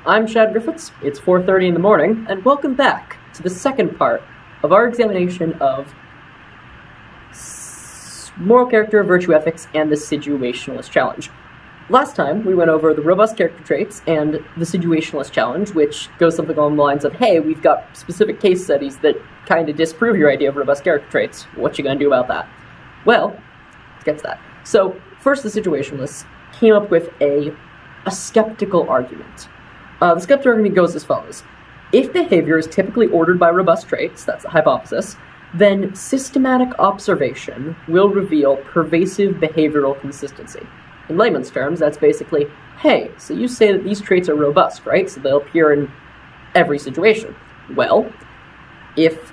I'm Chad Griffiths, it's 4:30 in the morning, and welcome back to the second part of our examination of moral character, virtue ethics, and the situationalist challenge. Last time, we went over the robust character traits and the situationalist challenge, which goes something along the lines of, hey, we've got specific case studies that kind of disprove your idea of robust character traits. What you gonna do about that? Well, let's get to that. So, first, the situationalists came up with a skeptical argument. The skeptical argument goes as follows. If behavior is typically ordered by robust traits, that's the hypothesis, then systematic observation will reveal pervasive behavioral consistency. In layman's terms, that's basically, hey, so you say that these traits are robust, right? So they'll appear in every situation. Well, if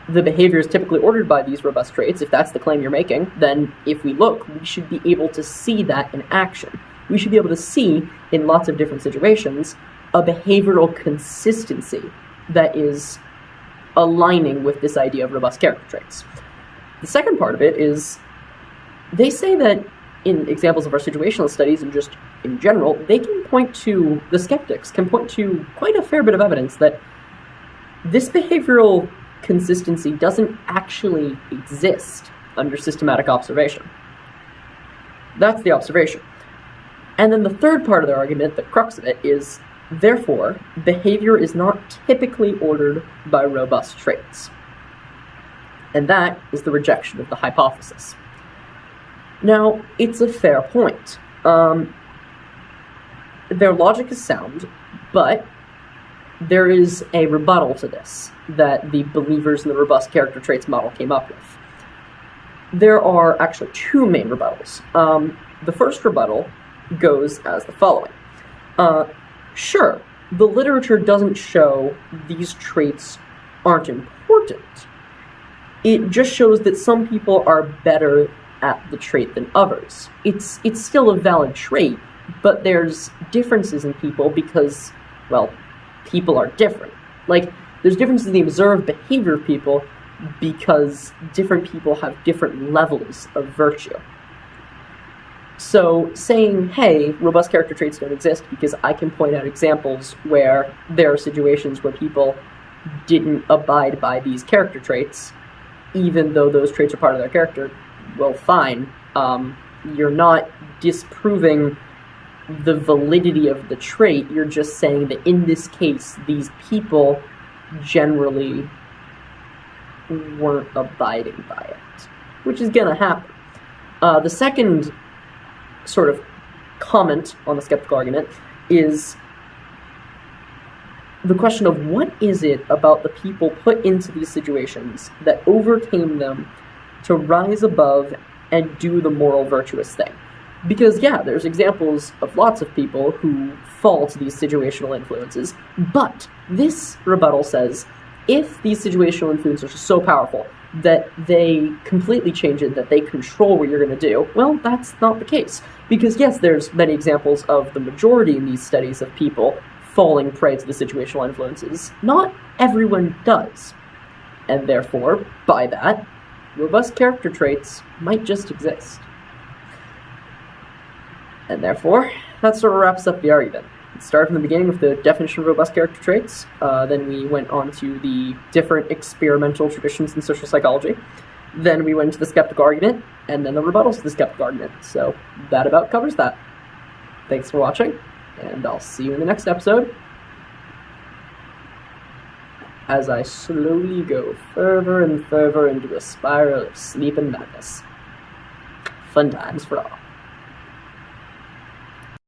the behavior is typically ordered by these robust traits, if that's the claim you're making, then if we look, we should be able to see that in action. We should be able to see, in lots of different situations, a behavioral consistency that is aligning with this idea of robust character traits. The second part of it is, they say that in examples of our situational studies and just in general, they can point to, the skeptics can point to quite a fair bit of evidence that this behavioral consistency doesn't actually exist under systematic observation. That's the observation. And then the third part of their argument, the crux of it, is, therefore, behavior is not typically ordered by robust traits. And that is the rejection of the hypothesis. Now, it's a fair point. Their logic is sound, but there is a rebuttal to this that the believers in the robust character traits model came up with. There are actually two main rebuttals. The first rebuttal goes as the following. Sure, the literature doesn't show these traits aren't important. It just shows that some people are better at the trait than others. It's still a valid trait, but there's differences in people because, well, people are different. Like, there's differences in the observed behavior of people because different people have different levels of virtue. So saying, hey, robust character traits don't exist because I can point out examples where there are situations where people didn't abide by these character traits, even though those traits are part of their character, well, fine. You're not disproving the validity of the trait, you're just saying that in this case, these people generally weren't abiding by it, which is gonna happen. The second sort of comment on the skeptical argument is the question of what is it about the people put into these situations that overcame them to rise above and do the moral virtuous thing. Because, yeah, there's examples of lots of people who fall to these situational influences, but this rebuttal says, if these situational influences are so powerful that they completely change it, that they control what you're going to do, well, that's not the case. Because, yes, there's many examples of the majority in these studies of people falling prey to the situational influences. Not everyone does. And therefore, by that, robust character traits might just exist. And therefore, that sort of wraps up the argument. It started from the beginning with the definition of robust character traits, then we went on to the different experimental traditions in social psychology, then we went to the skeptical argument, and then the rebuttals to the skeptical argument. So that about covers that. Thanks for watching, and I'll see you in the next episode as I slowly go further and further into a spiral of sleep and madness. Fun times for all.